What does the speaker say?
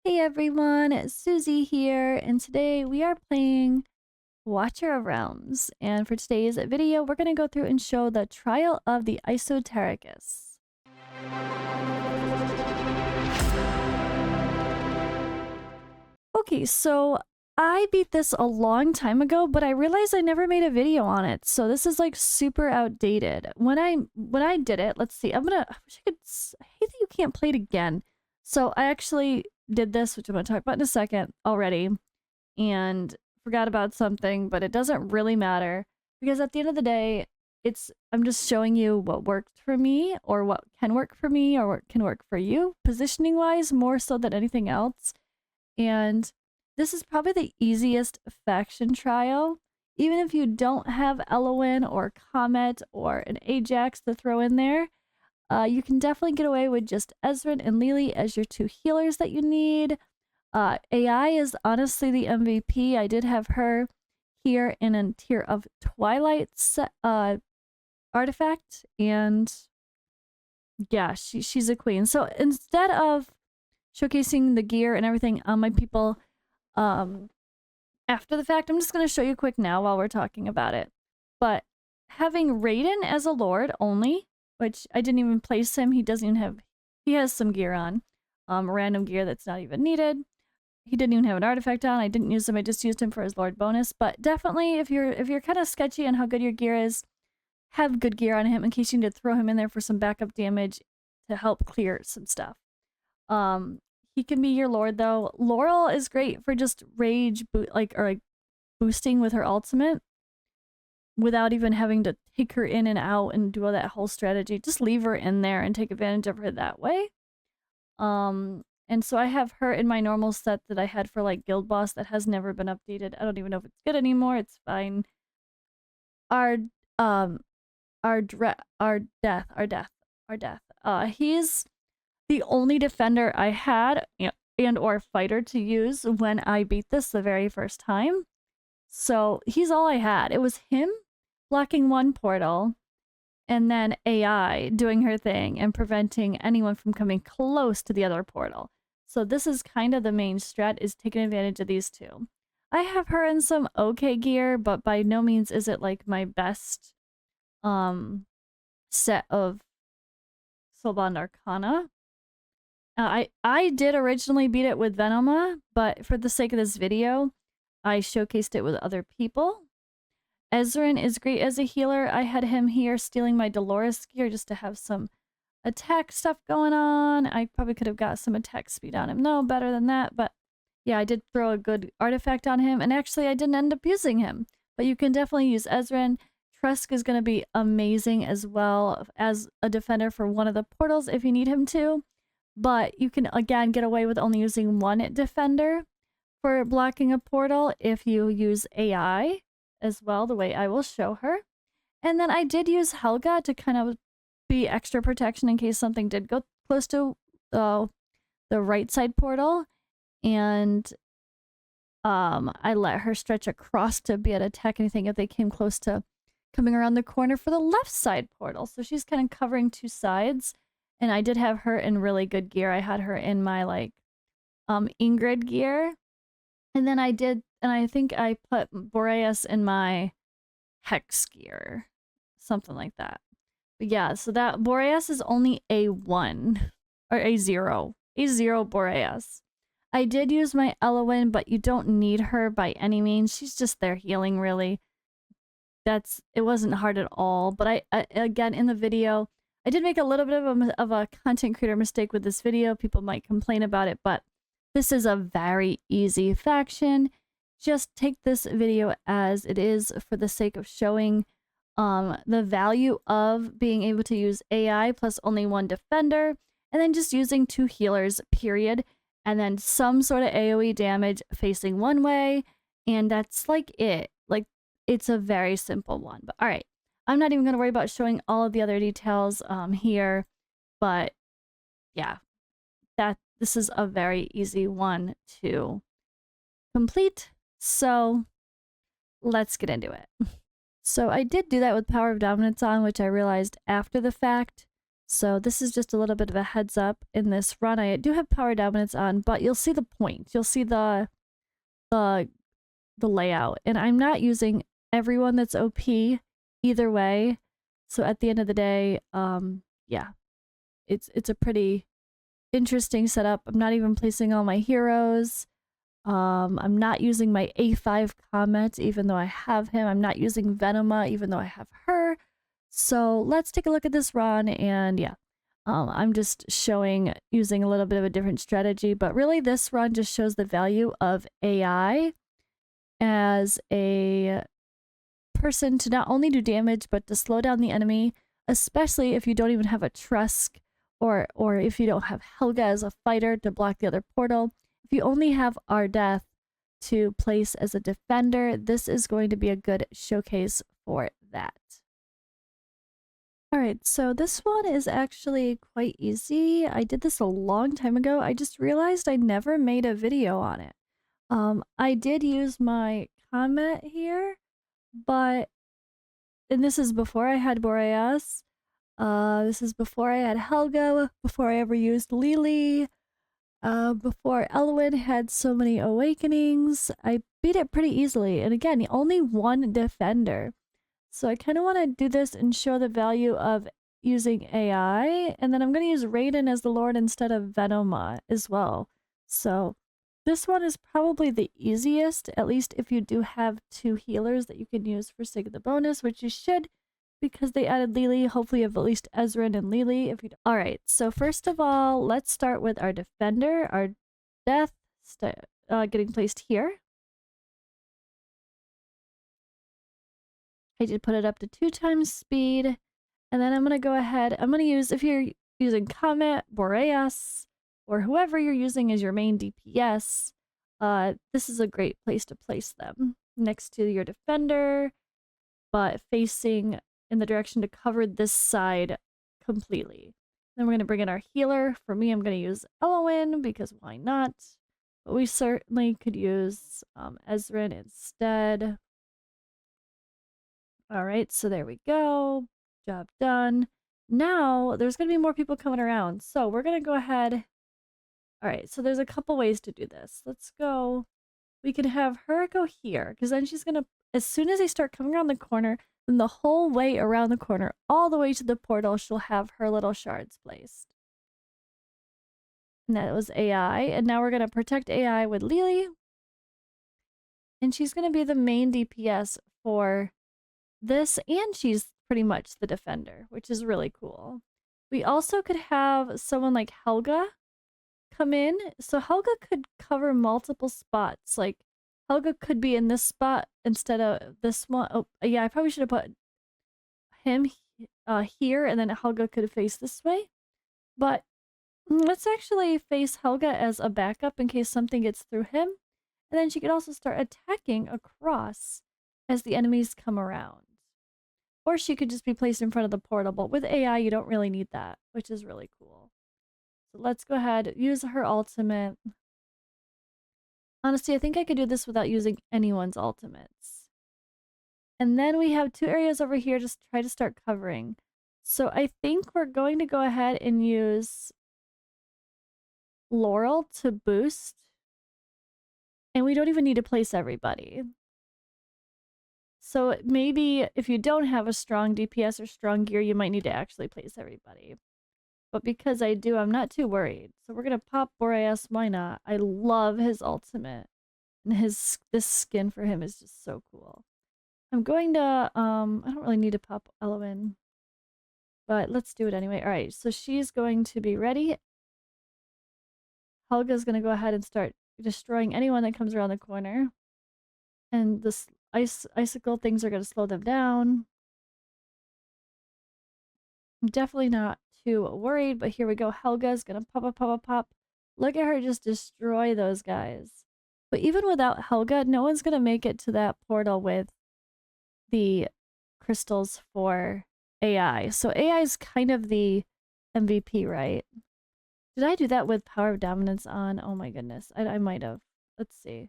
Hey everyone, it's Suzi here, and today we are playing Watcher of Realms. And for today's video, we're going to go through and show the trial of the Esotericists. Okay, so I beat this a long time ago, but I realized I never made a video on it, so this is like super outdated. When I did it, let's see, I wish I could. I hate that you can't play it again. So I actually did this, which I'm going to talk about in a second already, and forgot about something, but it doesn't really matter because at the end of the day, I'm just showing you what worked for me or what can work for me or what can work for you, positioning wise, more so than anything else. And this is probably the easiest faction trial. Even if you don't have Elowen or Comet or an Ajax to throw in there, you can definitely get away with just Ezrin and Lily as your two healers that you need. AI is honestly the MVP. I did have her here in a tier of Twilight artifact, and yeah, she's a queen. So instead of showcasing the gear and everything on my people after the fact, I'm just going to show you quick now while we're talking about it. But having Raiden as a lord only, which I didn't even place him, he has some gear on, random gear that's not even needed. He didn't even have an artifact on. I didn't use him. I just used him for his lord bonus. But definitely, if you're kind of sketchy on how good your gear is, have good gear on him in case you need to throw him in there for some backup damage to help clear some stuff. He can be your lord though. Laurel is great for just rage boosting with her ultimate without even having to take her in and out and do all that whole strategy. Just leave her in there and take advantage of her that way. And so I have her in my normal set that I had for like Guild Boss that has never been updated. I don't even know if it's good anymore. It's fine. Our death. He's the only defender I had and or fighter to use when I beat this the very first time. So he's all I had. It was him blocking one portal and then AI doing her thing and preventing anyone from coming close to the other portal. So this is kind of the main strat, is taking advantage of these two. I have her in some okay gear, but by no means is it like my best set of Soulbound Arcana. I did originally beat it with Venoma, but for the sake of this video, I showcased it with other people. Ezrin is great as a healer. I had him here stealing my Dolores gear just to have some attack stuff going on. I probably could have got some attack speed on him. No, better than that. But yeah, I did throw a good artifact on him. And actually, I didn't end up using him. But you can definitely use Ezrin. Trusk is going to be amazing as well as a defender for one of the portals if you need him to. But you can, again, get away with only using one defender for blocking a portal if you use AI as well, the way I will show her. And then I did use Helga to kind of be extra protection in case something did go close to the right side portal. And I let her stretch across to be able to attack anything if they came close to coming around the corner for the left side portal. So she's kind of covering two sides. And I did have her in really good gear. I had her in my like Ingrid gear. And then I think I put Boreas in my Hex gear. Something like that. But yeah, so that Boreas is only A1 or A0. A0 Boreas. I did use my Elowen, but you don't need her by any means. She's just there healing, really. It wasn't hard at all. But I again, in the video, I did make a little bit of a content creator mistake with this video. People might complain about it, but this is a very easy faction. Just take this video as it is for the sake of showing the value of being able to use AI plus only one defender, and then just using two healers, period. And then some sort of AoE damage facing one way, and that's like it. Like, it's a very simple one. But all right, I'm not even going to worry about showing all of the other details here, but yeah, this is a very easy one to complete. So let's get into it. So I did do that with Power of Dominance on, which I realized after the fact. So this is just a little bit of a heads up in this run. I do have power dominance on, but you'll see the point. You'll see the layout. And I'm not using everyone that's OP either way. So at the end of the day, yeah, it's a pretty interesting setup. I'm not even placing all my heroes. I'm not using my A5 Comet, even though I have him. I'm not using Venoma, even though I have her. So let's take a look at this run, and yeah, I'm just showing using a little bit of a different strategy, but really this run just shows the value of AI as a person to not only do damage, but to slow down the enemy, especially if you don't even have a Trusk, or if you don't have Helga as a fighter to block the other portal. If you only have Ardeth to place as a defender, this is going to be a good showcase for that. Alright, so this one is actually quite easy. I did this a long time ago. I just realized I never made a video on it. I did use my Comet here, but, and this is before I had Boreas. This is before I had Helga, before I ever used Lily, before Elwyn had so many awakenings. I beat it pretty easily, and again, only one defender. So I kind of want to do this and show the value of using AI, and then I'm going to use Raiden as the Lord instead of Venoma as well. So this one is probably the easiest, at least if you do have two healers that you can use for sake of the bonus, which you should, because they added Lily. Hopefully you have at least Ezrein and Lily. If you don't. Alright, so first of all, let's start with our defender, our death getting placed here. I did put it up to 2 times speed, and then I'm going to go ahead, I'm going to use, if you're using Comet, Boreas, or whoever you're using as your main DPS, this is a great place to place them next to your defender, but facing in the direction to cover this side completely. Then we're going to bring in our healer. For me, I'm going to use Elwyn, because why not? But we certainly could use Ezrein instead. Alright, so there we go. Job done. Now, there's going to be more people coming around. So we're going to go ahead. Alright, so there's a couple ways to do this. Let's go. We can have her go here, because then she's going to, as soon as they start coming around the corner, then the whole way around the corner, all the way to the portal, she'll have her little shards placed. And that was AI. And now we're going to protect AI with Lily. And she's going to be the main DPS for this, and she's pretty much the defender, which is really cool. We also could have someone like Helga come in. So Helga could cover multiple spots. Like, Helga could be in this spot instead of this one. Oh, yeah, I probably should have put him here, and then Helga could face this way. But let's actually face Helga as a backup in case something gets through him. And then she could also start attacking across as the enemies come around. Or she could just be placed in front of the portal, but with AI, you don't really need that, which is really cool. So let's go ahead, use her ultimate. Honestly, I think I could do this without using anyone's ultimates. And then we have 2 areas over here to try to start covering. So I think we're going to go ahead and use Laurel to boost. And we don't even need to place everybody. So maybe if you don't have a strong DPS or strong gear, you might need to actually place everybody. But because I do, I'm not too worried. So we're going to pop Boreas, why not? I love his ultimate. And this skin for him is just so cool. I'm going to, I don't really need to pop Elwyn. But let's do it anyway. Alright, so she's going to be ready. Helga's going to go ahead and start destroying anyone that comes around the corner. And this icicle things are going to slow them down. I'm definitely not too worried, but here we go. Helga's going to pop. Look at her just destroy those guys. But even without Helga, no one's going to make it to that portal with the crystals for AI. So AI is kind of the MVP, right? Did I do that with Power of Dominance on? Oh my goodness. I might have. Let's see.